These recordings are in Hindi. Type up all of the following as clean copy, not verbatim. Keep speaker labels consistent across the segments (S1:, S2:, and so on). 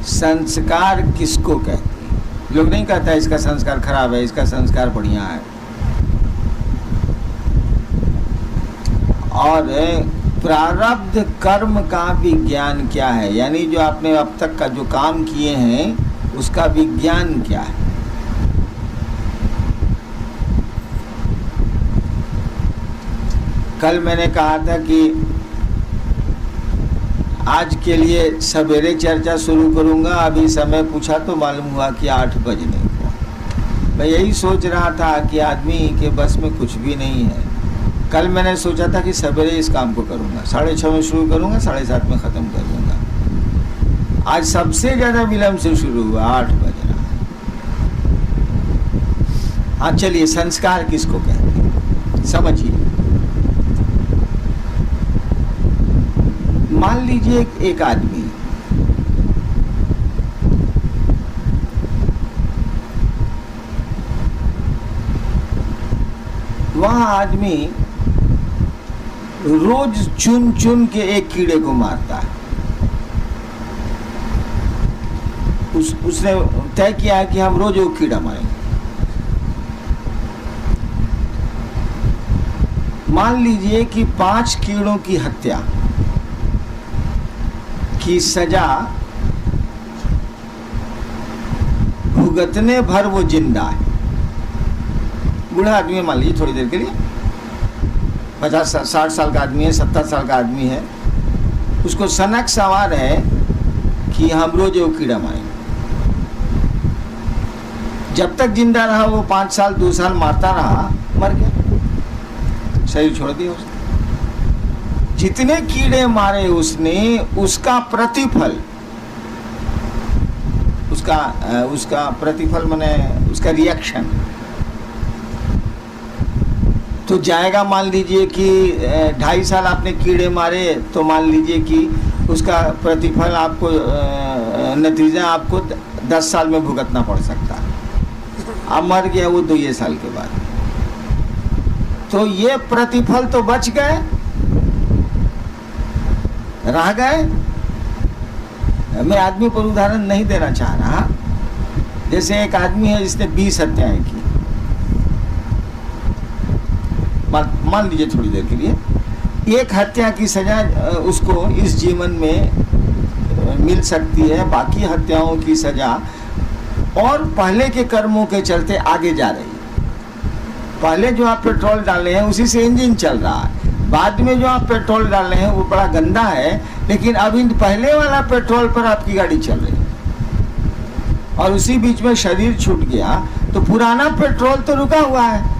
S1: संस्कार किसको कहते हैं? लोग नहीं कहता इसका संस्कार खराब है, इसका संस्कार बढ़िया है। और प्रारब्ध कर्म का विज्ञान क्या है, यानी जो आपने अब तक का जो काम किए हैं उसका विज्ञान क्या है। कल मैंने कहा था कि आज के लिए सवेरे चर्चा शुरू करूंगा, अभी समय पूछा तो मालूम हुआ कि 8 बजने को। मैं यही सोच रहा था कि आदमी के बस में कुछ भी नहीं है। कल मैंने सोचा था कि सवेरे इस काम को करूंगा, 6:30 में शुरू करूंगा, 7:30 में ख़त्म कर दूंगा। आज सबसे ज़्यादा विलम्ब से शुरू हुआ, 8 बज रहा है। हाँ चलिए, संस्कार किसको कहते हैं समझिए। मान लीजिए एक आदमी वह आदमी रोज चुन चुन के एक कीड़े को मारता है। उसने तय किया है कि हम रोज एक कीड़ा मारेंगे। मान लीजिए कि 5 कीड़ों की हत्या की सजा भुगतने भर वो जिंदा है। बूढ़ा आदमी है, मान लीजिए थोड़ी देर के लिए, 50-60 साल का आदमी है, 70 साल का आदमी है। उसको सनक सवार है कि हम रोज वो कीड़ा मारेंगे। जब तक जिंदा रहा वो 5 साल 2 साल मारता रहा, मर गया, शरीर छोड़ दिया उसने। जितने कीड़े मारे उसने, उसका प्रतिफल, उसका प्रतिफल माने उसका रिएक्शन तो जाएगा। मान लीजिए कि 2.5 साल आपने कीड़े मारे, तो मान लीजिए कि उसका प्रतिफल आपको नतीजा आपको 10 साल में भुगतना पड़ सकता है। अब मर गया वो 2 साल के बाद, तो ये प्रतिफल तो बच गए, रह गए। मैं आदमी पर उदाहरण नहीं देना चाह रहा। जैसे एक आदमी है जिसने 20 हत्याएं की, मान लीजिए थोड़ी देर के लिए, एक हत्या की सजा उसको इस जीवन में मिल सकती है, बाकी हत्याओं की सजा और पहले के कर्मों के चलते आगे जा रही है। पहले जो आप पेट्रोल डाले हैं उसी से इंजन चल रहा है, बाद में जो आप पेट्रोल डाल रहे हैं वो बड़ा गंदा है, लेकिन अभी पहले वाला पेट्रोल पर आपकी गाड़ी चल रही है और उसी बीच में शरीर छूट गया तो पुराना पेट्रोल तो रुका हुआ है।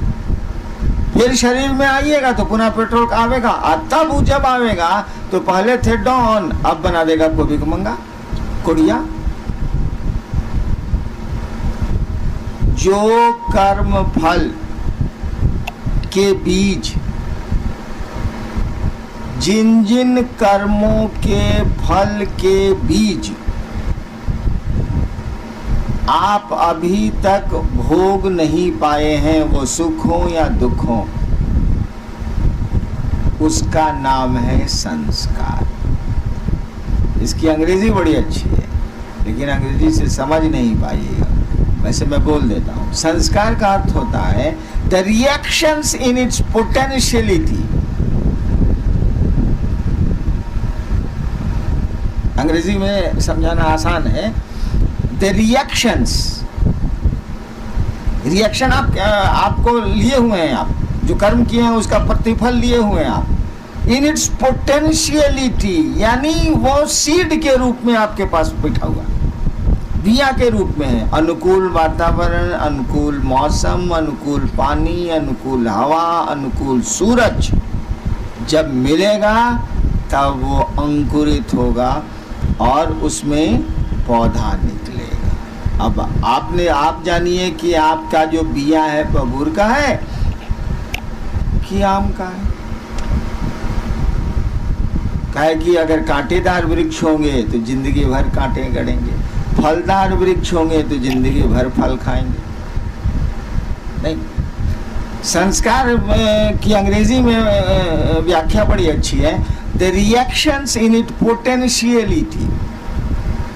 S1: फिर शरीर में आइएगा तो पुनः पेट्रोल आवेगा, और तब जब आवेगा तो पहले थे डॉन, अब बना देगा कोबी को मंगा कोड़िया। जो कर्म फल के बीज, जिन जिन कर्मों के फल के बीज आप अभी तक भोग नहीं पाए हैं, वो सुख हो या दुख हो, उसका नाम है संस्कार। इसकी अंग्रेजी बड़ी अच्छी है, लेकिन अंग्रेजी से समझ नहीं पाइएगा, वैसे मैं बोल देता हूँ। संस्कार का अर्थ होता है the reactions in its potentiality. अंग्रेजी में समझाना आसान है। द रिएक्शंस, रिएक्शन आपको लिए हुए हैं, आप जो कर्म किए हैं उसका प्रतिफल लिए हुए हैं आप। इन इट्स पोटेंशियलिटी, यानी वो सीड के रूप में आपके पास बैठा हुआ, बिया के रूप में है। अनुकूल वातावरण, अनुकूल मौसम, अनुकूल पानी, अनुकूल हवा, अनुकूल सूरज जब मिलेगा तब वो अंकुरित होगा और उसमें पौधा निकलेगा। अब आप जानिए कि आपका जो बिया है बबूर का है कि आम का है। काहे कि अगर कांटेदार वृक्ष होंगे तो जिंदगी भर कांटे गड़ेंगे, फलदार वृक्ष होंगे तो जिंदगी भर फल खाएंगे। नहीं, संस्कार की अंग्रेजी में व्याख्या बड़ी अच्छी है, the reactions in it potentiality.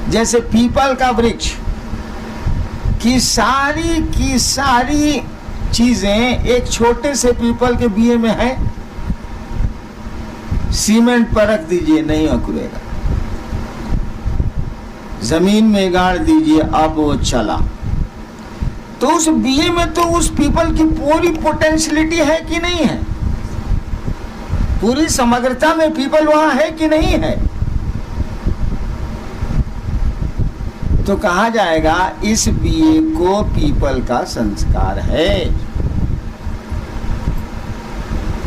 S1: जैसे पीपल का वृक्ष की सारी चीजें एक छोटे से पीपल के बीए में है। सीमेंट पर रख दीजिए, नहीं अंकुरेगा। जमीन में गाड़ दीजिए, अब वो चला। तो उस बीए में तो उस पीपल की पूरी पोटेंशियलिटी है कि नहीं है? पूरी समग्रता में पीपल वहां है कि नहीं है? तो कहा जाएगा इस बीए को पीपल का संस्कार है।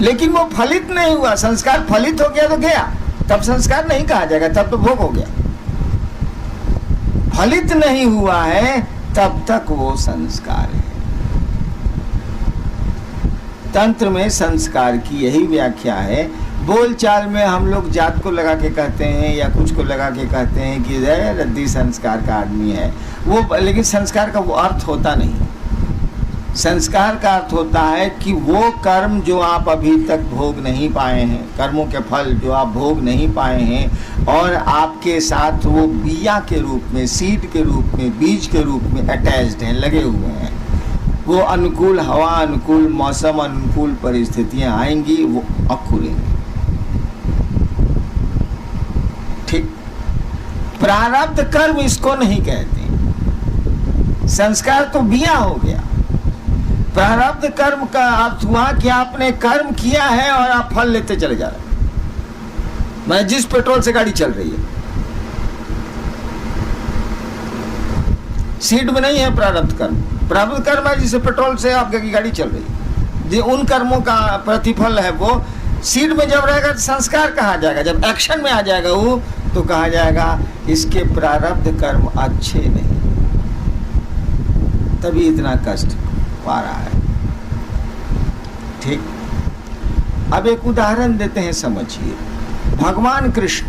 S1: लेकिन वो फलित नहीं हुआ। संस्कार फलित हो गया तो गया, तब संस्कार नहीं कहा जाएगा, तब तो भोग हो गया। फलित नहीं हुआ है तब तक वो संस्कार है। तंत्र में संस्कार की यही व्याख्या है। बोलचाल में हम लोग जात को लगा के कहते हैं या कुछ को लगा के कहते हैं कि रद्दी संस्कार का आदमी है वो, लेकिन संस्कार का वो अर्थ होता नहीं। संस्कार का अर्थ होता है कि वो कर्म जो आप अभी तक भोग नहीं पाए हैं, कर्मों के फल जो आप भोग नहीं पाए हैं और आपके साथ वो बिया के रूप में, सीड के रूप में, बीज के रूप में अटैच्ड हैं, लगे हुए हैं। वो अनुकूल हवा, अनुकूल मौसम, अनुकूल परिस्थितियां आएंगी, वो अंकुरेंगी। ठीक। प्रारब्ध कर्म इसको नहीं कहते। संस्कार तो बिया हो गया। प्रारब्ध कर्म का अर्थ हुआ कि आपने कर्म किया है और आप फल लेते चले जा रहे हैं। मैं जिस पेट्रोल से गाड़ी चल रही है, सीड में नहीं है प्रारब्ध कर्म। प्रारब्ध कर्म है जिसे पेट्रोल से आपकी गाड़ी चल रही है, जो उन कर्मों का प्रतिफल है। वो सीड में जब रहेगा तो संस्कार कहा जाएगा। जब एक्शन में आ जाएगा वो, तो कहा जाएगा इसके प्रारब्ध कर्म अच्छे नहीं, तभी इतना कष्ट पा रहा है। ठीक। अब एक उदाहरण देते हैं, समझिए। भगवान कृष्ण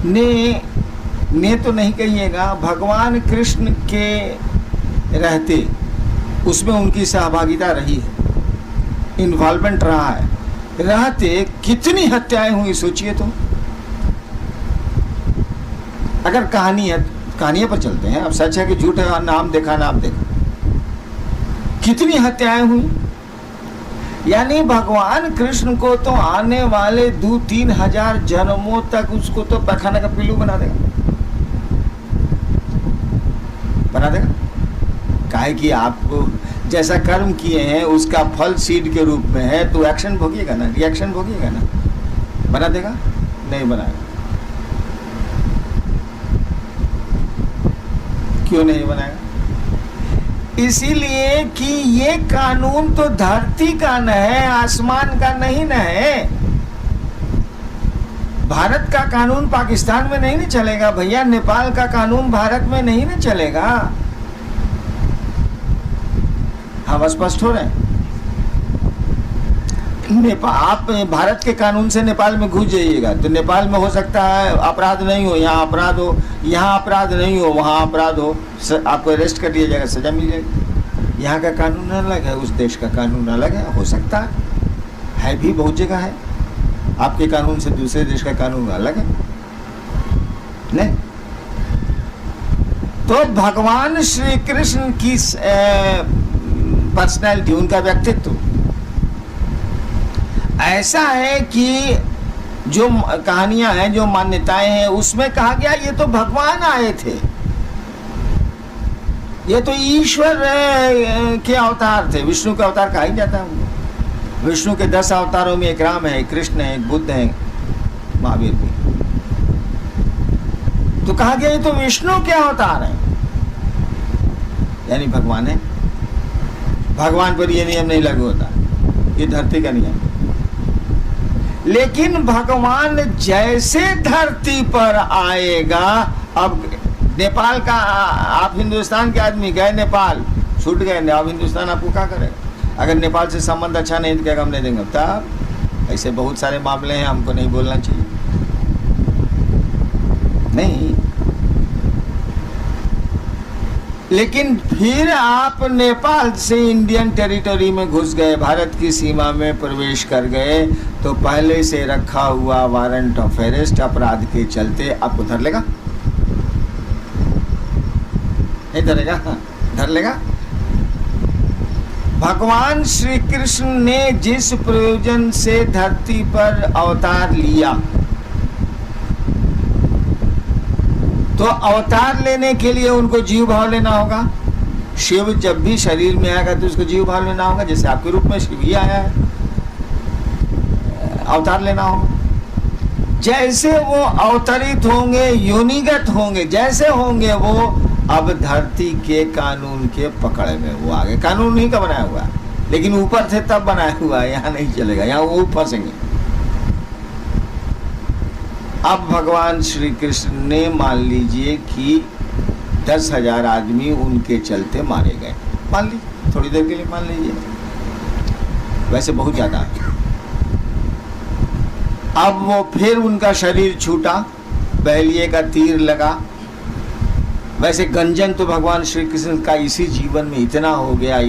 S1: ने तो नहीं कहिएगा, भगवान कृष्ण के रहते उसमें उनकी सहभागिता रही है, इन्वॉल्वमेंट रहा है। रहते कितनी हत्याएं हुई सोचिए तो। अगर कहानी है, कहानियों पर चलते हैं, अब सच है कि झूठ है, नाम देखा नाम देखा, कितनी हत्याएं हुई। यानी भगवान कृष्ण को तो आने वाले 2-3 हजार जन्मों तक उसको तो पैखाना का पिल्लू बना देगा, बना देगा। काहे कि आपको जैसा कर्म किए हैं उसका फल सीड के रूप में है, तो एक्शन भोगिएगा ना, रिएक्शन भोगिएगा ना। बना देगा? नहीं बनाएगा। क्यों नहीं बनाएगा? इसीलिए कि ये कानून तो धरती का न है, आसमान का नहीं न है। भारत का कानून पाकिस्तान में नहीं न चलेगा भैया, नेपाल का कानून भारत में नहीं न चलेगा। हम स्पष्ट हो रहे हैं। नेपाल, आप भारत के कानून से नेपाल में घुस जाइएगा तो नेपाल में हो सकता है अपराध नहीं हो, यहाँ अपराध हो, यहाँ अपराध नहीं हो, वहाँ अपराध हो, आपको अरेस्ट कर दिया जाएगा, सजा मिल जाएगी। यहाँ का कानून अलग है, उस देश का कानून अलग है। हो सकता है भी, बहुत जगह है। आपके कानून से दूसरे देश का कानून अलग है नहीं। तो भगवान श्री कृष्ण की पर्सनैलिटी, उनका व्यक्तित्व ऐसा है कि जो कहानियां हैं, जो मान्यताएं हैं, उसमें कहा गया ये तो भगवान आए थे, ये तो ईश्वर के अवतार थे। विष्णु का अवतार कहा ही जाता है उनको। विष्णु के 10 अवतारों में एक राम है, एक कृष्ण है, एक बुद्ध है, महावीर भी। तो कहा गया ये तो विष्णु के अवतार हैं, यानी भगवान है। भगवान पर ये नियम नहीं लागू होता, ये धरती का नियम। लेकिन भगवान जैसे धरती पर आएगा, अब नेपाल का, आप हिंदुस्तान के आदमी गए नेपाल, छूट गए, अब हिंदुस्तान आपको क्या करेगा? अगर नेपाल से संबंध अच्छा नहीं तो क्या हम नहीं देंगे? तब ऐसे बहुत सारे मामले हैं, हमको नहीं बोलना चाहिए। नहीं, लेकिन फिर आप नेपाल से इंडियन टेरिटरी में घुस गए, भारत की सीमा में प्रवेश कर गए, तो पहले से रखा हुआ वारंट ऑफ अरेस्ट अपराध के चलते आपको धर लेगा, नहीं धरेगा? धर लेगा। भगवान श्री कृष्ण ने जिस प्रयोजन से धरती पर अवतार लिया, तो अवतार लेने के लिए उनको जीव भाव लेना होगा। शिव जब भी शरीर में आएगा तो उसको जीव भाव लेना होगा, जैसे आपके रूप में शिव ही आया है, अवतार लेना होगा। जैसे वो अवतरित होंगे, योनिगत होंगे, जैसे होंगे वो अब धरती के कानून के पकड़ में वो आगे। कानून ही का बनाया हुआ है, लेकिन ऊपर थे तब बनाया हुआ है, यहाँ नहीं चलेगा, यहाँ वो फंसेंगे। अब भगवान श्री कृष्ण ने मान लीजिए कि 10,000 आदमी उनके चलते मारे गए, मान लीजिए, थोड़ी देर के लिए मान लीजिए, वैसे बहुत ज्यादा है। अब वो फिर उनका शरीर छूटा, बहलिए का तीर लगा। वैसे गंजन तो भगवान श्री कृष्ण का इसी जीवन में इतना हो गया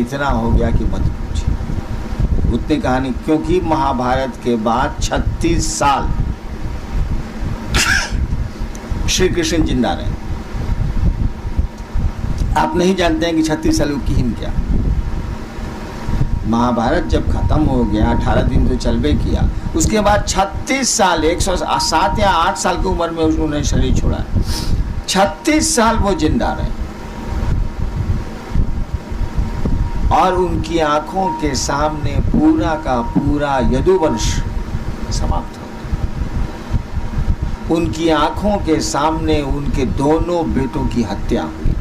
S1: कि मत पूछिए उतनी कहानी, क्योंकि महाभारत के बाद 36 साल श्री कृष्ण जिंदा रहे। आप नहीं जानते हैं कि 36 साल की हिम क्या। महाभारत जब खत्म हो गया, 18 दिन तो चलबे किया, उसके बाद 36 साल 107 या 8 साल की उम्र में उन्होंने शरीर छोड़ा। 36 साल वो जिंदा रहे और उनकी आंखों के सामने पूरा का पूरा यदुवंश समाप्त हो। उनकी आंखों के सामने उनके दोनों बेटों की हत्या हुई।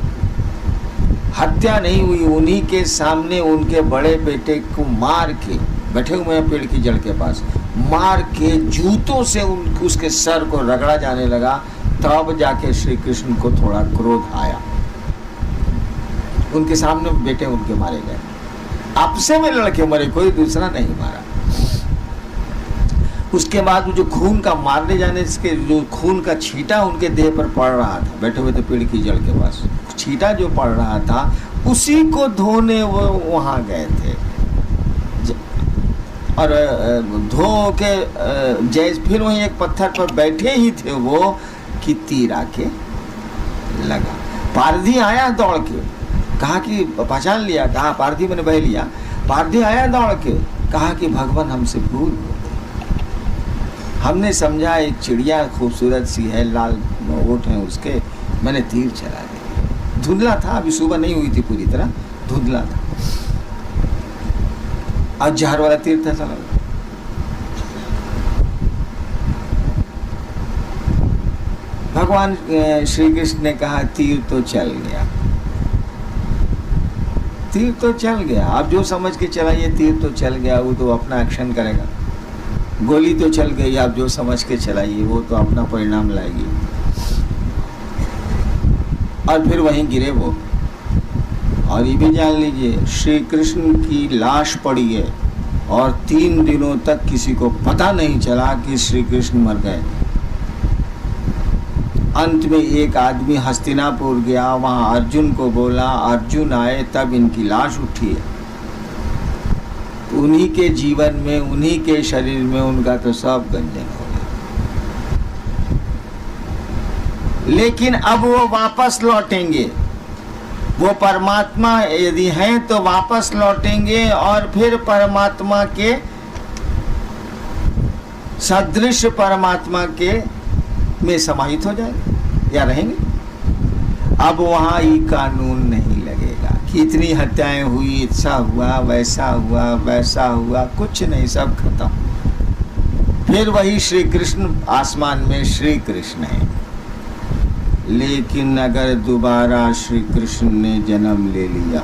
S1: हत्या नहीं हुई, उन्हीं के सामने उनके बड़े बेटे को मार के, बैठे हुए हैं पेड़ की जड़ के पास, मार के जूतों से उसके सर को रगड़ा जाने लगा। तब जाके श्री कृष्ण को थोड़ा क्रोध आया, उनके सामने बेटे उनके मारे गए, आपसे में लड़के मरे, कोई दूसरा नहीं मारा। उसके बाद जो खून का मारने जाने से जो खून का छींटा उनके देह पर पड़ रहा था, बैठे हुए थे पेड़ की जड़ के पास, छींटा जो पड़ रहा था उसी को धोने वो वहां गए थे। और धो के जैसे फिर वहीं एक पत्थर पर बैठे ही थे वो कि तीर आके लगा। पारधी आया दौड़ के, कहा कि पहचान लिया, कहा पारधी मैंने बह लिया। पारधी आया दौड़ के, कहा कि भगवान हमसे भूल हो, हमने समझा एक चिड़िया खूबसूरत सी है, लाल ओठ है उसके, मैंने तीर चला दिया। धुंधला था, अभी सुबह नहीं हुई थी पूरी तरह, धुंधला था, आज जहर वाला तीर था चला। भगवान श्री कृष्ण ने कहा तीर तो चल गया, तीर तो चल गया, आप जो समझ के चलाइए, तीर तो चल गया, वो तो अपना एक्शन करेगा। गोली तो चल गई, आप जो समझ के चलाइए, वो तो अपना परिणाम लाएगी। और फिर वहीं गिरे वो। और ये भी जान लीजिए, श्री कृष्ण की लाश पड़ी है और 3 दिनों तक किसी को पता नहीं चला कि श्री कृष्ण मर गए। अंत में एक आदमी हस्तिनापुर गया, वहां अर्जुन को बोला, अर्जुन आए तब इनकी लाश उठी है। उन्हीं के जीवन में, उन्हीं के शरीर में उनका तो सब गंजन हो गया। लेकिन अब वो वापस लौटेंगे, वो परमात्मा यदि हैं तो वापस लौटेंगे और फिर परमात्मा के सदृश परमात्मा के में समाहित हो जाएंगे या रहेंगे। अब वहाँ ये कानून नहीं लगेगा कि इतनी हत्याएं हुई, ऐसा हुआ, वैसा हुआ, वैसा हुआ, कुछ नहीं, सब खत्म। फिर वही श्री कृष्ण आसमान में श्री कृष्ण है। लेकिन अगर दोबारा श्री कृष्ण ने जन्म ले लिया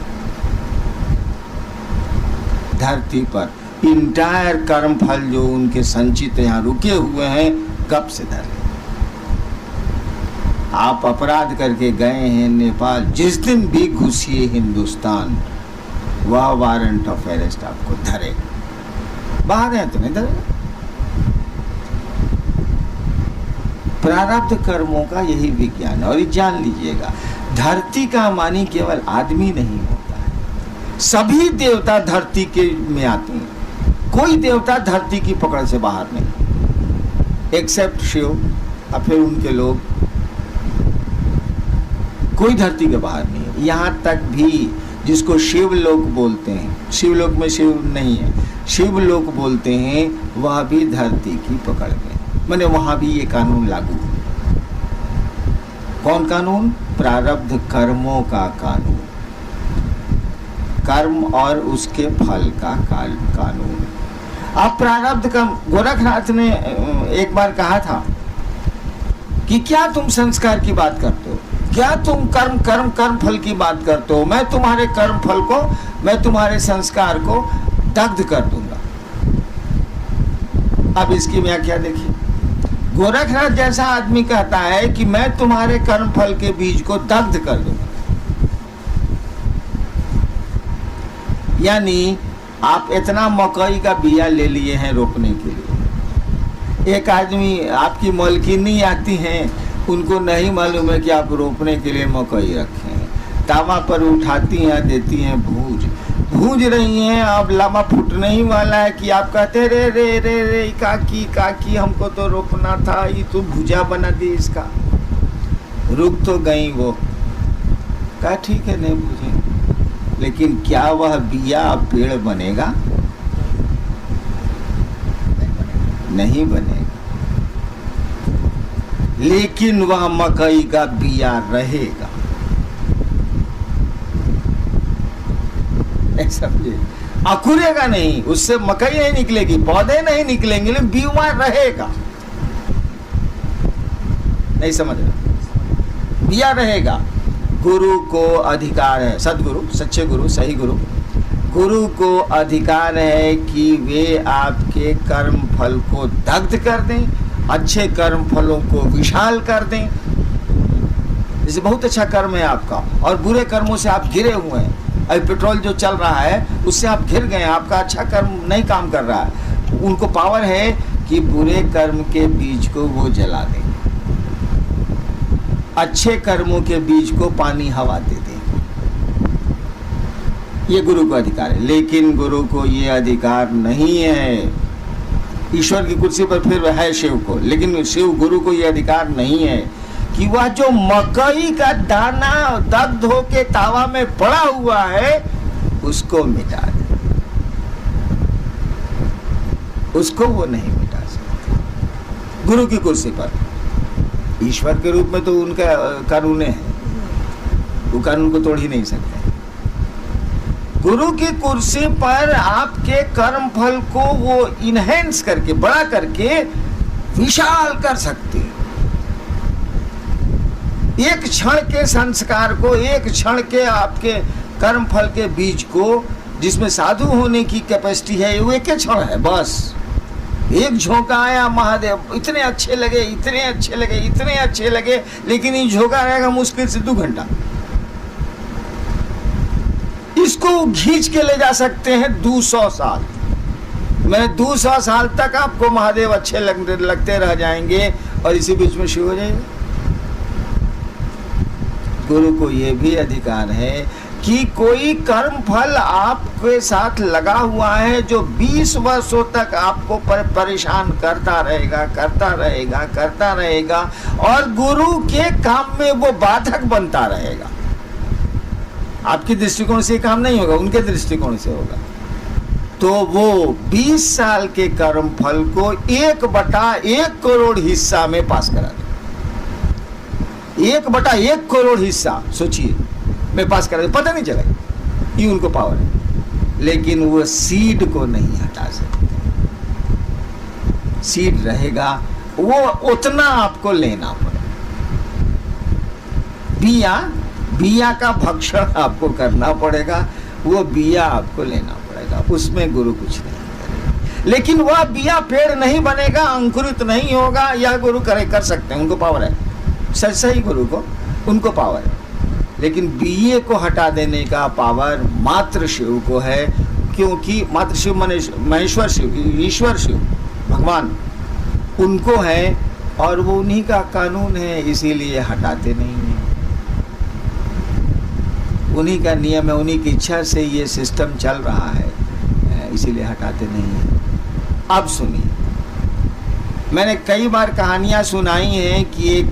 S1: धरती पर, इंटायर कर्म फल जो उनके संचित यहाँ रुके हुए हैं, कब से धर ले। आप अपराध करके गए हैं नेपाल, जिस दिन भी घुसिए हिंदुस्तान, वह वारंट ऑफ अरेस्ट आपको धरे। बाहर है तो नहीं धरेगा। प्रारब्ध कर्मों का यही विज्ञान है। और ये जान लीजिएगा, धरती का मानी केवल आदमी नहीं होता है, सभी देवता धरती के में आते हैं, कोई देवता धरती की पकड़ से बाहर नहीं, एक्सेप्ट शिव और फिर उनके लोग, कोई धरती के बाहर नहीं है। यहाँ तक भी जिसको शिवलोक बोलते हैं, शिवलोक में शिव नहीं है, शिवलोक बोलते हैं, वह भी धरती की पकड़ में, माने वहां भी ये कानून लागू है। कौन कानून? प्रारब्ध कर्मों का कानून, कर्म और उसके फल का कानून। अब प्रारब्ध का, गोरखनाथ ने एक बार कहा था कि क्या तुम संस्कार की बात करते हो, क्या तुम कर्म फल की बात करते हो, मैं तुम्हारे कर्म फल को, मैं तुम्हारे संस्कार को दग्ध कर दूंगा। अब इसकी व्याख्या देखिए, गोरखनाथ जैसा आदमी कहता है कि मैं तुम्हारे कर्म फल के बीज को दग्ध कर दूंगा, यानी आप इतना मकई का बिया ले लिए हैं रोपने के लिए, एक आदमी, आपकी मालकिनी आती हैं, उनको नहीं मालूम है कि आप रोपने के लिए मकई रखे हैं, तावा पर उठाती हैं, देती हैं, भूंज रही हैं, अब लामा फूटने ही वाला है कि आप कहते रे रे रे रे काकी हमको तो रोपना था, ये तो भुजा बना दी इसका। रुक तो गई वो, कहा ठीक है नहीं भूजे, लेकिन क्या वह बिया पेड़ बनेगा? नहीं बनेगा, लेकिन वह मकई का बिया रहेगा। समझे? अकुरेगा नहीं, उससे मकई नहीं निकलेगी, पौधे नहीं निकलेंगे, लेकिन बीमार रहेगा। नहीं समझ रहे? बिया रहेगा। गुरु को अधिकार है, सदगुरु, सच्चे गुरु, सही गुरु को अधिकार है कि वे आपके कर्म फल को दग्ध कर दें, अच्छे कर्म फलों को विशाल कर दें। जैसे बहुत अच्छा कर्म है आपका और बुरे कर्मों से आप घिरे हुए हैं, अभी पेट्रोल जो चल रहा है उससे आप घिर गए, आपका अच्छा कर्म नहीं काम कर रहा है, उनको पावर है कि बुरे कर्म के बीज को वो जला दें, अच्छे कर्मों के बीज को पानी हवा दे दें। ये गुरु को अधिकार है, लेकिन गुरु को ये अधिकार नहीं है। ईश्वर की कुर्सी पर फिर है शिव को, लेकिन शिव गुरु को ये अधिकार नहीं है कि वह जो मकई का दाना दग्ध होके तावा में पड़ा हुआ है उसको मिटा दे, उसको वो नहीं मिटा सकते। गुरु की कुर्सी पर, ईश्वर के रूप में तो उनका कानून है, वो कानून को तोड़ ही नहीं सकते। गुरु की कुर्सी पर आपके कर्म फल को वो इनहेंस करके, बड़ा करके विशाल कर सकते हैं। एक क्षण के संस्कार को, एक क्षण के आपके कर्म फल के बीज को, जिसमें साधु होने की कैपेसिटी है, वो एक क्षण है बस। एक झोंका आया, महादेव इतने अच्छे लगे, इतने अच्छे लगे, इतने अच्छे लगे, लेकिन ये झोंका रहेगा मुश्किल से 2 घंटा। इसको खींच के ले जा सकते हैं 200 साल। मैं 200 साल तक आपको महादेव अच्छे लगते रह जाएंगे और इसी बीच में शिव हो जाएंगे। गुरु को यह भी अधिकार है कि कोई कर्म फल आपके साथ लगा हुआ है जो 20 वर्षों तक आपको परेशान करता रहेगा और गुरु के काम में वो बाधक बनता रहेगा। आपके दृष्टिकोण से काम नहीं होगा, उनके दृष्टिकोण से होगा। तो वो 20 साल के कर्म फल को 1/1 करोड़ हिस्सा में पास करा दे। 1/1 करोड़ हिस्सा सोचिए में पास करा दे, पता नहीं चलेगा, ये उनको पावर है। लेकिन वो सीड को नहीं हटा सकते, सीड रहेगा, वो उतना आपको लेना पड़ेगा। बिया का भक्षण आपको करना पड़ेगा, वो बिया आपको लेना पड़ेगा, उसमें गुरु कुछ नहीं करेगा। लेकिन वह बिया पेड़ नहीं बनेगा, अंकुरित नहीं होगा, यह गुरु कर सकते हैं, उनको पावर है। सही गुरु को, उनको पावर है। लेकिन बिये को हटा देने का पावर मात्र शिव को है, क्योंकि मात्र शिव माने महेश्वर शिव, ईश्वर शिव, भगवान, उनको है और वो उन्हीं का कानून है, इसीलिए हटाते नहीं है। उन्हीं का नियम है, उन्हीं की इच्छा से ये सिस्टम चल रहा है, इसीलिए हटाते नहीं हैं। अब सुनिए, मैंने कई बार कहानियाँ सुनाई हैं कि एक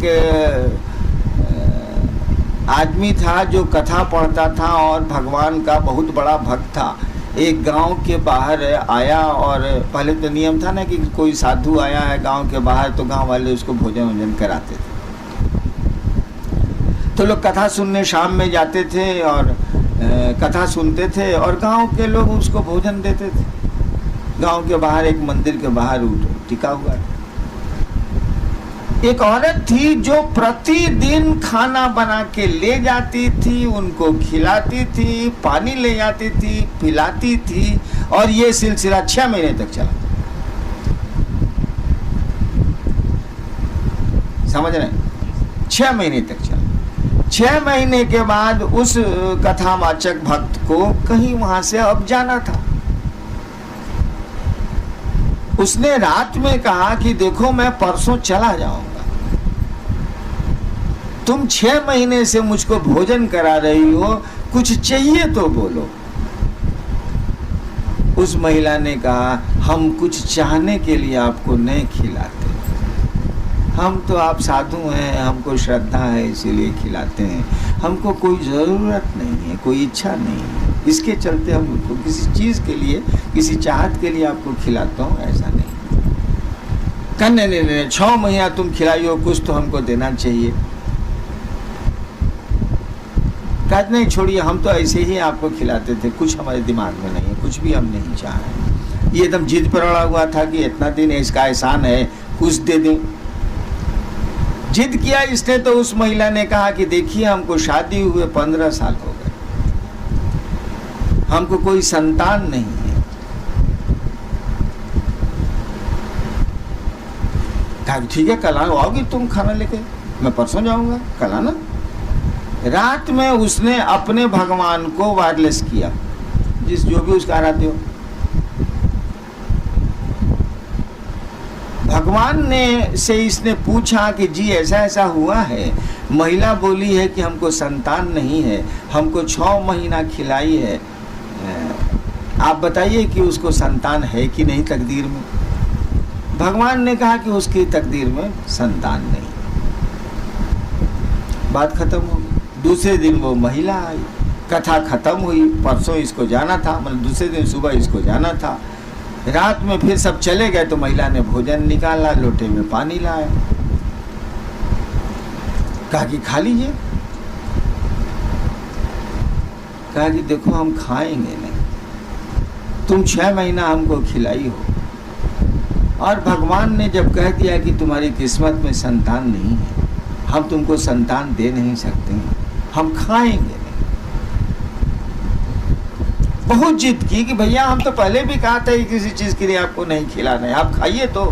S1: आदमी था जो कथा पढ़ता था और भगवान का बहुत बड़ा भक्त था। एक गांव के बाहर आया और पहले तो नियम था ना कि कोई साधु आया है गांव के बाहर तो गांव वाले उसको भोजन वोजन कराते थे। तो लोग कथा सुनने शाम में जाते थे और कथा सुनते थे और गांव के लोग उसको भोजन देते थे। गांव के बाहर एक मंदिर के बाहर टिका हुआ था। एक औरत थी जो प्रतिदिन खाना बना के ले जाती थी, उनको खिलाती थी, पानी ले जाती थी, पिलाती थी और ये सिलसिला 6 महीने तक चला। समझ रहे हैं? 6 महीने तक चला। 6 महीने के बाद उस कथावाचक भक्त को कहीं वहां से अब जाना था। उसने रात में कहा कि देखो मैं परसों चला जाऊंगा, तुम 6 महीने से मुझको भोजन करा रही हो, कुछ चाहिए तो बोलो। उस महिला ने कहा हम कुछ चाहने के लिए आपको नहीं खिलाते, हम तो आप साधु हैं, हमको श्रद्धा है इसीलिए खिलाते हैं, हमको कोई ज़रूरत नहीं है, कोई इच्छा नहीं है, इसके चलते हमको किसी चीज़ के लिए, किसी चाहत के लिए आपको खिलाता हूँ, ऐसा नहीं। कहने नहीं 6 महीना तुम खिलाई हो, कुछ तो हमको देना चाहिए। कहते नहीं छोड़िए, हम तो ऐसे ही आपको खिलाते थे, कुछ हमारे दिमाग में नहीं है, कुछ भी हम नहीं चाहें। ये एकदम जिद पर अड़ा हुआ था कि इतना दिन इसका एहसान है, कुछ दे दें। जिद किया इसने तो उस महिला ने कहा कि देखिए हमको शादी हुए 15 साल हो गए, हमको कोई संतान नहीं है। कहा ठीक है कल आओगी तुम खाना लेके, मैं परसों जाऊंगा, कल आना। रात में उसने अपने भगवान को वायरलेस किया, जिस जो भी उसका आराध्य हो। भगवान ने से इसने पूछा कि जी ऐसा ऐसा हुआ है, महिला बोली है कि हमको संतान नहीं है, हमको 6 महीना खिलाई है, आप बताइए कि उसको संतान है कि नहीं तकदीर में। भगवान ने कहा कि उसकी तकदीर में संतान नहीं। बात खत्म हो गई। दूसरे दिन वो महिला आई, कथा खत्म हुई, परसों इसको जाना था, मतलब दूसरे दिन सुबह इसको जाना था। रात में फिर सब चले गए तो महिला ने भोजन निकाला, लोटे में पानी लाया, कहा कि खा लीजिए। कहा कि देखो हम खाएंगे नहीं, तुम 6 महीना हमको खिलाई हो, और भगवान ने जब कह दिया कि तुम्हारी किस्मत में संतान नहीं है, हम तुमको संतान दे नहीं सकते, हम खाएंगे नहीं। बहुत जिद की कि भैया हम तो पहले भी कहा था कि किसी चीज के लिए आपको नहीं खिलाना है, आप खाइए। तो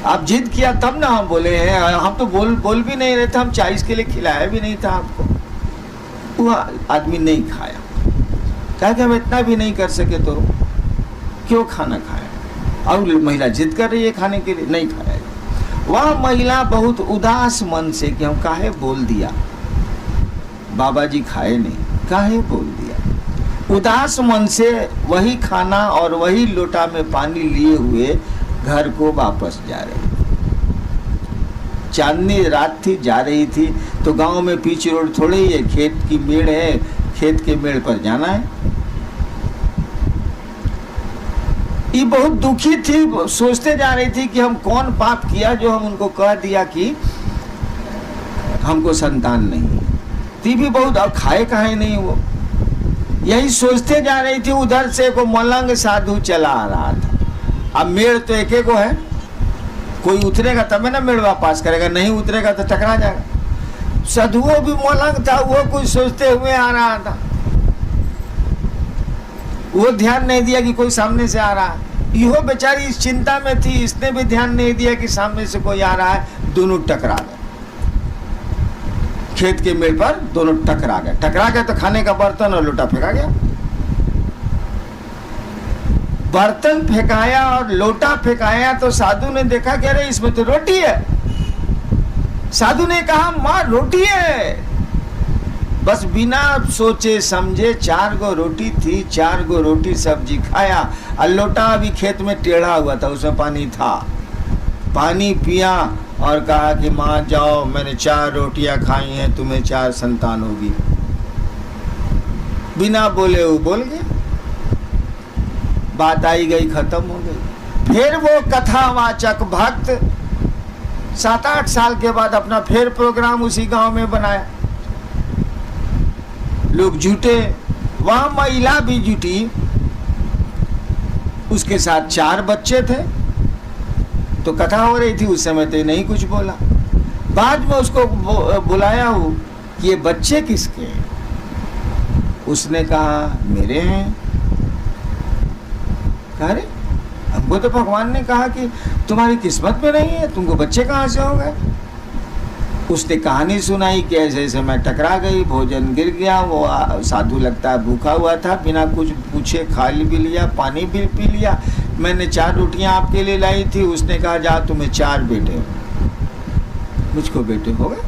S1: आप जिद किया तब ना हम बोले हैं, हम तो बोल भी नहीं रहे थे, हम चाय के लिए खिलाया भी नहीं था आपको। वो आदमी नहीं खाया, कहा कि हम इतना भी नहीं कर सके तो क्यों खाना खाया। और महिला जिद कर रही है खाने के लिए, नहीं खाया। वह महिला बहुत उदास मन से कि हम काहे बोल दिया, बाबा जी खाए नहीं, काहे बोल दिया। उदास मन से वही खाना और वही लोटा में पानी लिए हुए घर को वापस जा रही। चांदनी रात थी, जा रही थी तो गांव में पीछे रोड थोड़ी ही है, खेत की मेड़ है, खेत के मेड़ पर जाना है। ये बहुत दुखी थी, सोचते जा रही थी कि हम कौन पाप किया जो हम उनको कह दिया कि हमको संतान नहीं। ती भी बहुत, अब खाए कहे नहीं वो, यही सोचते जा रही थी। उधर से को मलंग साधु चला आ रहा था। अब मेड़ तो एक एक है, कोई उतरेगा तब ना मेड़ वापस करेगा, नहीं उतरेगा तो टकरा जाएगा। साधुओं भी मलंग था, वो कुछ सोचते हुए आ रहा था, वो ध्यान नहीं दिया कि कोई सामने से आ रहा है। यो बेचारी इस चिंता में थी, इसने भी ध्यान नहीं दिया कि सामने से कोई आ रहा है। दोनों टकरा गए, खेत के मेड़ पर दोनों टकरा गए। टकरा गए तो खाने का बर्तन और लोटा फेंका गया। बर्तन फेंकाया और लोटा फेंकाया तो साधु ने देखा कि अरे इसमें तो रोटी है। साधु ने कहा माँ रोटी है। बस बिना सोचे समझे 4 गो रोटी थी, 4 गो रोटी सब्जी खाया, और लोटा अभी खेत में टेढ़ा हुआ था, उसमें पानी था, पानी पिया और कहा कि माँ जाओ, मैंने 4 रोटियां खाई हैं, तुम्हें 4 संतान होगी। बिना बोले वो बोल गया, बात आई गई, खत्म हो गई। फिर वो कथावाचक भक्त 7-8 साल के बाद अपना फिर प्रोग्राम उसी गांव में बनाया। लोग जुटे, वहां महिला भी जुटी, उसके साथ 4 बच्चे थे। तो कथा हो रही थी, उस समय तो नहीं कुछ बोला। बाद में उसको बुलाया हो कि ये बच्चे किसके हैं? उसने कहा मेरे हैं। कहा रे, हमको तो भगवान ने कहा कि तुम्हारी किस्मत में नहीं है, तुमको बच्चे कहाँ से हो गए? उसने कहानी सुनाई कि ऐसे ऐसे मैं टकरा गई, भोजन गिर गया, वो साधु लगता है भूखा हुआ था, बिना कुछ पूछे खा भी लिया, पानी भी पी लिया। मैंने 4 रोटियां आपके लिए लाई थी, उसने कहा जा तुम्हें 4 बेटे हो। मुझको बेटे हो गए?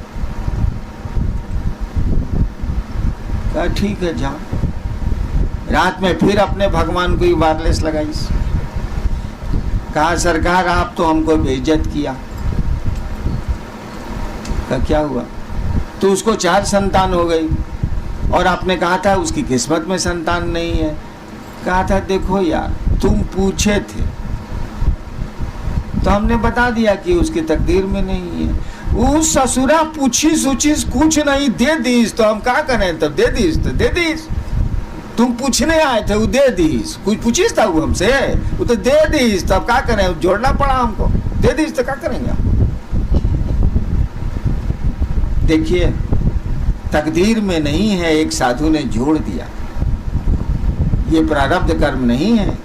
S1: कहा ठीक है जा। रात में फिर अपने भगवान को ही वायरलेस लगाई। कहा सरकार आप तो हमको बेइज्जत किया। का क्या हुआ? तो उसको 4 संतान हो गई और आपने कहा था उसकी किस्मत में संतान नहीं है। कहा था देखो यार, तुम पूछे थे तो हमने बता दिया कि उसकी तकदीर में नहीं है। वो ससुरा पूछी सूचिस कुछ नहीं, दे दीस, तो हम क्या करें? तब दे दीस तो दे दीस। तुम पूछने आए थे, वो दे दीस। कुछ पूछिस था वो हमसे, वो तो दे दीस, तब क्या करें? जोड़ना पड़ा हमको, दे दीस तो क्या करेंगे? देखिए, तकदीर में नहीं है, एक साधु ने जोड़ दिया। ये प्रारब्ध कर्म नहीं है,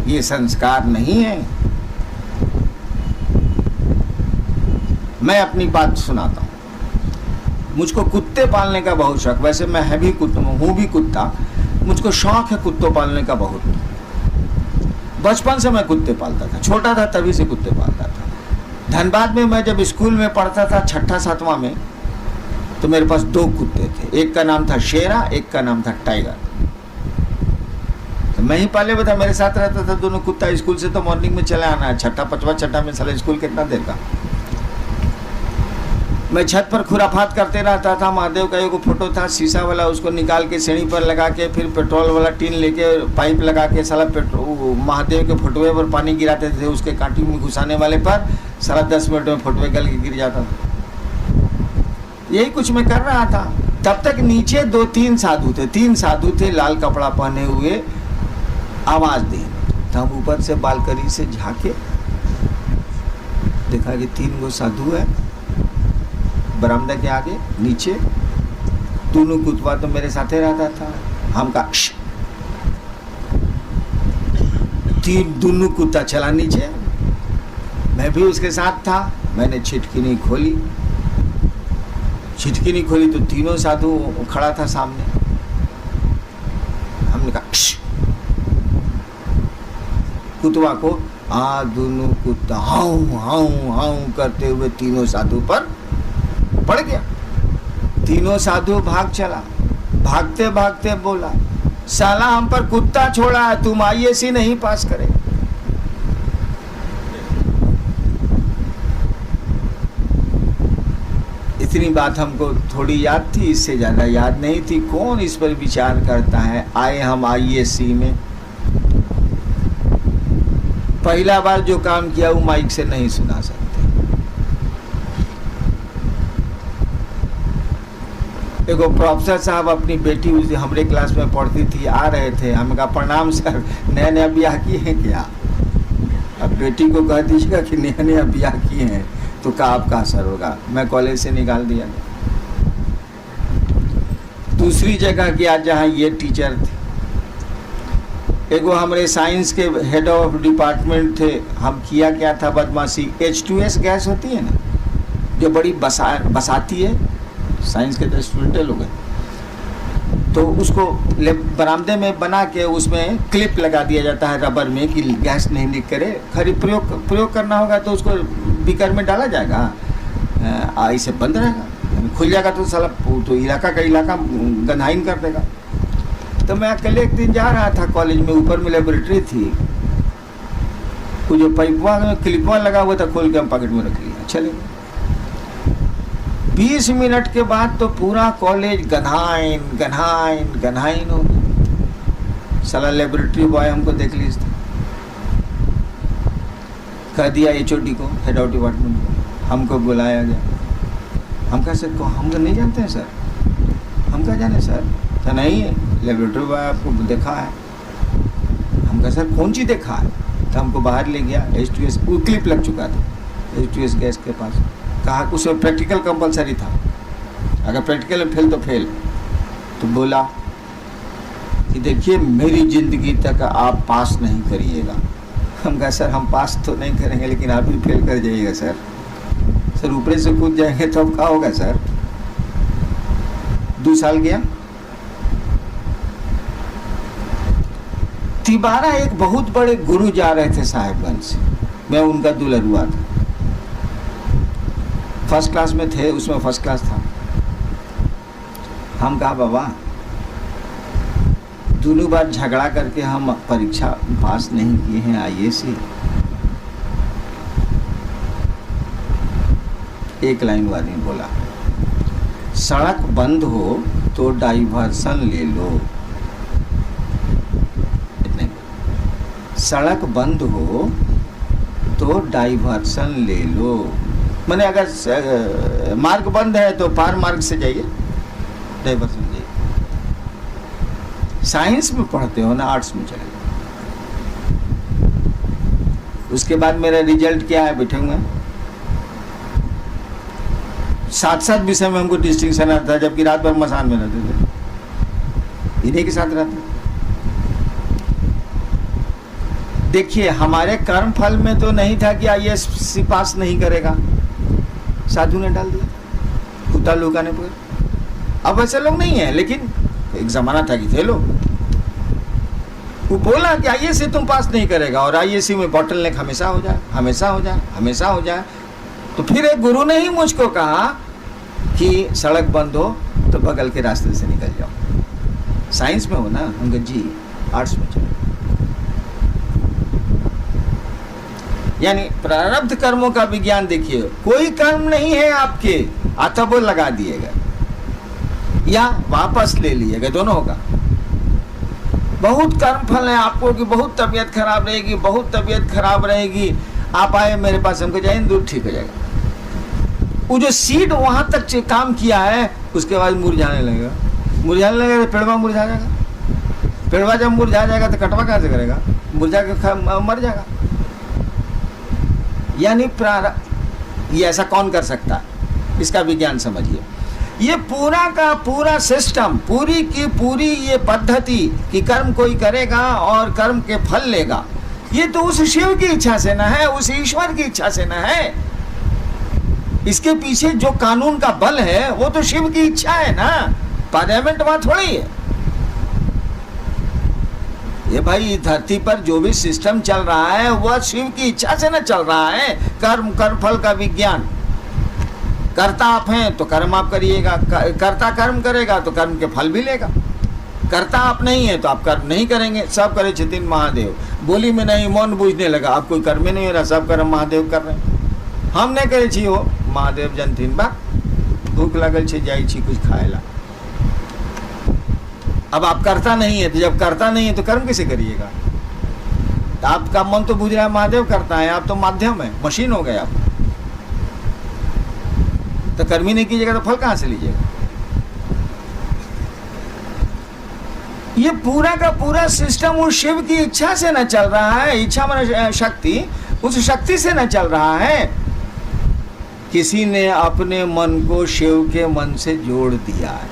S1: ये संस्कार नहीं है। मैं अपनी बात सुनाता हूँ। मुझको कुत्ते पालने का बहुत शौक, वैसे मैं है भी कुत्ता, हूँ भी कुत्ता, मुझको शौक है कुत्तों पालने का बहुत। बचपन से मैं कुत्ते पालता था, छोटा था तभी से कुत्ते पालता था। धनबाद में मैं जब स्कूल में पढ़ता था 6ठा-7वां में, तो मेरे पास 2 कुत्ते थे। एक का नाम था शेरा, एक का नाम था टाइगर। तो मैं ही पाले हुआ था, मेरे साथ रहता था दोनों कुत्ता। स्कूल से तो मॉर्निंग में चले आना है, 6ठा-5वां में साला स्कूल कितना देर का। मैं छत पर खुराफात करते रहता था। महादेव का एक फोटो था शीशा वाला, उसको निकाल के सीढ़ी पर लगा के, फिर पेट्रोल वाला टीन लेके पाइप लगा के साला महादेव के फोटोए पर पानी गिराते थे, उसके कांटी में घुसाने वाले पर साला 10 मिनट में फोटोए गल के गिर जाता था। यही कुछ मैं कर रहा था। तब तक नीचे 2-3 साधु थे, 3 साधु थे लाल कपड़ा पहने हुए, आवाज दी। तो हम ऊपर से बालकनी से झांके, देखा कि 3 गो साधु है बरामदा के आगे नीचे। दोनों कुत्ता तो मेरे साथ ही रहता था। हम का दोनों कुत्ता चला नीचे, मैं भी उसके साथ था। मैंने छिटकिनी खोली, छिटकिनी खोली तो तीनों साधु खड़ा था सामने। हमने कहा कुत्ता को, दोनों कुत्ता हाउ हाउ हाउ करते हुए तीनों साधु पर पड़ गया। तीनों साधु भाग चला। भागते भागते बोला, साला हम पर कुत्ता छोड़ा है, तुम IAC नहीं पास करे। इतनी बात हमको थोड़ी याद थी, इससे ज्यादा याद नहीं थी। कौन इस पर विचार करता है? आए हम IAC में, पहला बार जो काम किया वो माइक से नहीं सुना सकते। एगो प्रोफेसर साहब अपनी बेटी उस हमारे क्लास में पढ़ती थी, आ रहे थे। हमें कहा प्रणाम सर, नया नया ब्याह किए हैं क्या? अब बेटी को कह दीजिएगा कि नया नया ब्याह किए हैं तो का आपका असर होगा। मैं कॉलेज से निकाल दिया। दूसरी जगह गया जहाँ ये टीचर थे, एगो हमारे साइंस के हेड ऑफ डिपार्टमेंट थे। हम किया क्या था बदमाशी, H2S गैस होती है ना, जो बड़ी बसाती है, साइंस के तो स्टूडेंट लोग हैं, तो उसको बरामदे में बना के उसमें क्लिप लगा दिया जाता है रबर में कि गैस नहीं लीक करे। खरी प्रयोग करना होगा तो उसको बीकर में डाला जाएगा, ऐसे बंद रहेगा। खुल जाएगा तो साला तो इलाका का इलाका गंधाइन कर देगा। तो मैं अकेले एक दिन जा रहा था कॉलेज में, ऊपर में लेबोरेटरी थी, वो जो पाइपवा में क्लिपवा लगा हुआ था खोल के हम पॉकेट में रख लिया, चले गए। 20 मिनट के बाद तो पूरा कॉलेज गंधाइन गंधाइन गंधाइन हो गया। साला लेबोरेटरी बॉय हमको देख ली, कह दिया HOD को, हेड ऑफ डिपार्टमेंट को, हमको बुलाया गया। हम कहा सर को हम तो नहीं जानते हैं सर, हम क्या जाने सर, तो नहीं है लेबोरेटरी बॉय आपको देखा है। हम कहा सर कौन चीज़ देखा है, तो हमको बाहर ले गया, H2S वो क्लिप लग चुका था H2S गैस के पास। कहा उसमें प्रैक्टिकल कंपलसरी था, अगर प्रैक्टिकल में फेल तो फेल। तो बोला कि देखिए मेरी ज़िंदगी तक आप पास नहीं करिएगा। हम कहा सर हम पास तो नहीं करेंगे लेकिन आप भी फेल कर जाइएगा सर। सर ऊपर से कूद जाएंगे तो अब क्या होगा सर। 2 साल गया। तिबारा एक बहुत बड़े गुरु जा रहे थे साहेबगंज से, मैं उनका दुल्हरुआ था, फर्स्ट क्लास में थे, उसमें फर्स्ट क्लास था। हम कहा बाबा दोनों बार झगड़ा करके हम परीक्षा पास नहीं किए हैं IAS। एक लाइन वाली बोला, सड़क बंद हो तो डाइवर्सन ले लो, सड़क बंद हो तो डाइवर्सन ले लो। मैंने अगर मार्ग बंद है तो पार मार्ग से जाइए, डाइवर्सन जाइए। साइंस में पढ़ते हो ना, आर्ट्स में चले जाओ। उसके बाद मेरा रिजल्ट क्या है, बैठे हुए 7 विषय में हमको डिस्टिंक्शन आता था, जबकि रात भर मसान में रहते थे, इन्हीं के साथ रहते। देखिए हमारे कर्म फल में तो नहीं था कि IAS पास नहीं करेगा, साधु ने डाल दिया कुत्ता लुकाने पर। अब वैसे लोग नहीं है, लेकिन एक जमाना था कि थे लोग। वो बोला कि IAS से तुम पास नहीं करेगा, और IAS में बॉटल नेक हमेशा हो जाए, हमेशा हो जाए, हमेशा हो जाए। तो फिर एक गुरु ने ही मुझको कहा कि सड़क बंद हो तो बगल के रास्ते से निकल जाओ। साइंस में हो ना, हम कहा जी आर्ट्स में चलो। यानी प्रारब्ध कर्मों का विज्ञान देखिए, कोई कर्म नहीं है आपके, अतः वो लगा दिएगा या वापस ले लिएगा, दोनों होगा। बहुत कर्म फल है आपको कि बहुत तबीयत खराब रहेगी, बहुत तबीयत खराब रहेगी, आप आए मेरे पास, हमको जाए दूर ठीक हो जाएगा। वो जो सीड वहां तक काम किया है उसके बाद मुरझाने लगेगा, मुरझाने लगेगा तो पेड़वा मुरझा जाएगा। पेड़वा जब मुरझा जाएगा तो कटवा कहाँ से करेगा, मुरझा के मर जाएगा। यानी प्रारब्ध, ये ऐसा कौन कर सकता है, इसका विज्ञान समझिए। ये पूरा का पूरा सिस्टम, पूरी की पूरी ये पद्धति कि कर्म कोई करेगा और कर्म के फल लेगा, ये तो उस शिव की इच्छा से ना है, उस ईश्वर की इच्छा से ना है। इसके पीछे जो कानून का बल है वो तो शिव की इच्छा है ना, पार्लियामेंट वहां थोड़ी है। ये भाई धरती पर जो भी सिस्टम चल रहा है वह शिव की इच्छा से न चल रहा है। कर्म कर्म फल का विज्ञान, कर्ता आप हैं तो कर्म आप करिएगा, कर्ता कर्म करेगा तो कर्म के फल भी लेगा। कर्ता आप नहीं है तो आप कर्म नहीं करेंगे। सब करे छथिन महादेव, बोली में नहीं मन बूझने लगा, आप कोई कर्म नहीं हो रहा, सब कर्म महादेव कर रहे हैं। हम नहीं करे छी हो महादेव जनथिन बा, भूख लगल छे जाई छी कुछ खाएला। अब आप करता नहीं है, तो जब करता नहीं है तो कर्म कैसे करिएगा। तो आपका मन तो बुझ रहा है महादेव करता है, आप तो माध्यम है, मशीन हो गए आप। तो कर्म ही नहीं कीजिएगा तो फल कहां से लीजिएगा। ये पूरा का पूरा सिस्टम उस शिव की इच्छा से न चल रहा है, इच्छा मन शक्ति, उस शक्ति से न चल रहा है। किसी ने अपने मन को शिव के मन से जोड़ दिया है।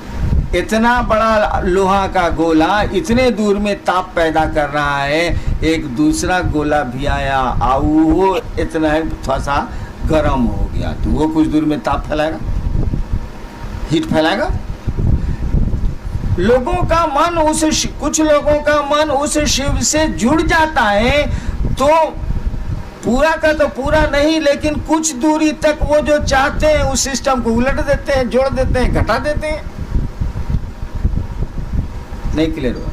S1: इतना बड़ा लोहा का गोला इतने दूर में ताप पैदा कर रहा है, एक दूसरा गोला भी आया और वो इतना थोड़ा सा गर्म हो गया, तो वो कुछ दूर में ताप फैलाएगा, हीट फैलाएगा। लोगों का मन कुछ लोगों का मन उस शिव से जुड़ जाता है, तो पूरा का तो पूरा नहीं, लेकिन कुछ दूरी तक वो जो चाहते हैं उस सिस्टम को उलट देते हैं, जोड़ देते हैं, घटा देते हैं। नहीं क्लियर हुआ?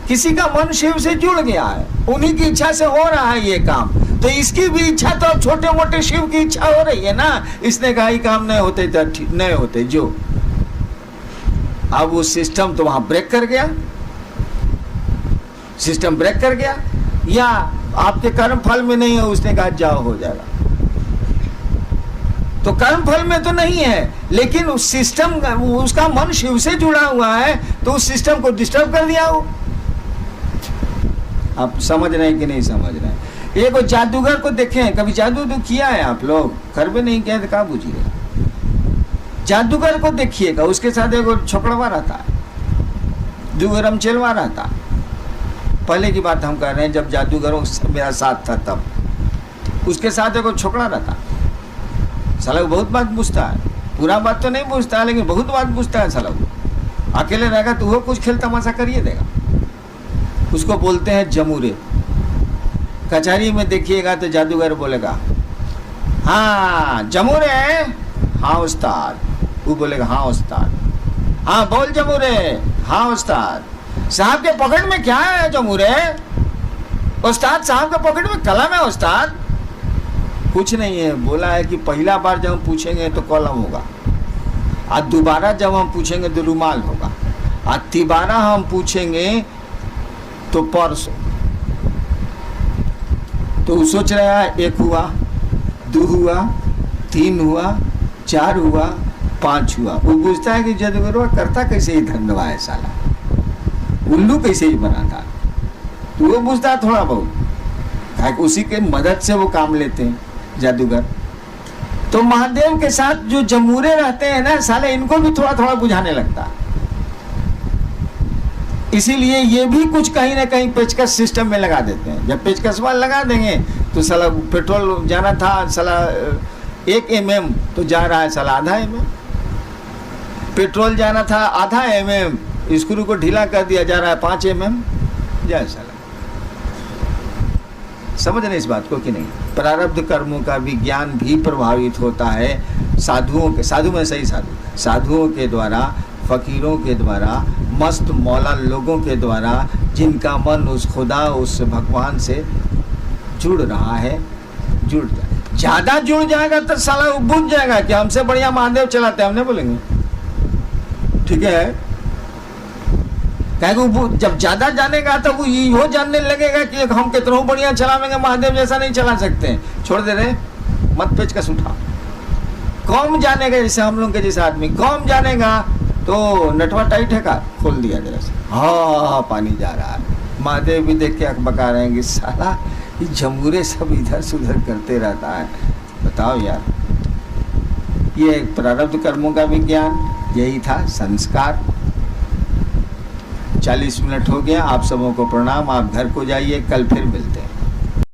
S1: किसी का मन शिव से जुड़ गया है, उन्हीं की इच्छा से हो रहा है ये काम, तो इसकी भी इच्छा तो अब छोटे मोटे शिव की इच्छा हो रही है ना। इसने कहा ये काम नहीं होते तो नहीं होते जो, अब वो सिस्टम तो वहां ब्रेक कर गया, सिस्टम ब्रेक कर गया, या आपके कर्म फल में नहीं है, उसने कहा जाओ हो जाएगा। तो कर्म फल में तो नहीं है, लेकिन उस सिस्टम, उसका मन शिव से जुड़ा हुआ है, तो उस सिस्टम को डिस्टर्ब कर दिया वो। आप समझ रहे हैं कि नहीं समझ रहे हैं? एक जादूगर को देखें, कभी जादू तो किया है आप लोग? घर में नहीं किया तो कहाँ पूछिए। जादूगर को देखिएगा, उसके साथ एक छोकड़वा रहता है, दूगरम चेलवा रहता। पहले की बात हम कह रहे हैं, जब जादूगरों मेरा साथ था तब उसके साथ एक छोकड़ा रहता। साला बहुत बात पूछता है, पूरा बात तो नहीं पूछता है, लेकिन बहुत बात पूछता है साला। अकेले रहेगा तो वो कुछ खेल तमाशा करिए देगा। उसको बोलते हैं जमूरे। कचहरी में देखिएगा तो जादूगर बोलेगा हाँ जमूरे, हाँ उस्ताद। वो बोलेगा हाँ उस्ताद। हाँ बोल जमूरे, हाँ उस्ताद। साहब के पॉकेट में क्या है जमूरे? उस्ताद साहब के पॉकेट में कलम है उस्ताद। कुछ नहीं है, बोला है कि पहला बार जब हम पूछेंगे तो कलम होगा, और दोबारा जब हम पूछेंगे तो रुमाल होगा, और तिबारा हम पूछेंगे तो पर्स। तो सोच रहा है 1 हुआ, 2 हुआ, 3 हुआ, 4 हुआ, 5 हुआ। वो पूछता है कि जादूगर करता कैसे ही धंधवा है साला, उल्लू कैसे ही बना था। तो वो पूछता है थोड़ा बहुत, उसी के मदद से वो काम लेते हैं जादूगर। तो महादेव के साथ जो जमूरे रहते हैं ना साले, इनको भी थोड़ा थोड़ा बुझाने लगता। इसीलिए ये भी कुछ कहीं ना कहीं पेचकस सिस्टम में लगा देते हैं। जब पेचकस वाल लगा देंगे तो साला पेट्रोल जाना था साला 1 mm तो जा रहा है साला आधा mm। पेट्रोल जाना था आधा mm, स्क्रू को ढीला कर दिया, जा रहा है 5 mm। जाए साला। समझ रहे इस बात को कि नहीं? प्रारब्ध कर्मों का विज्ञान भी प्रभावित होता है साधुओं के, साधु में सही साधु, साधुओं के द्वारा, फकीरों के द्वारा, मस्त मौला लोगों के द्वारा, जिनका मन उस खुदा, उस भगवान से जुड़ रहा है। जुड़ जाए, ज्यादा जुड़ जाएगा तो साला बुझ जाएगा कि हमसे बढ़िया महादेव चलाते हैं, हमने बोलेंगे ठीक है। वो जब ज्यादा जानेगा तो वो ये जानने लगेगा कि हम कितना बढ़िया चलावेंगे, महादेव जैसा नहीं चला सकते। छोड़ दे रहे, मत पेचकस उठा। कौन जानेगा, जैसे हम लोग के जैसे आदमी कौन जानेगा तो नटवा टाइट है का खोल दिया जरा से, हाँ पानी जा रहा है। महादेव भी देख के अख बका रहे हैं कि साला ये जमूरे सब इधर से उधर करते रहता है। बताओ यार, ये प्रारब्ध कर्मों का विज्ञान यही था, संस्कार। 40 मिनट हो गया, आप सबों को प्रणाम। आप घर को जाइए, कल फिर मिलते हैं।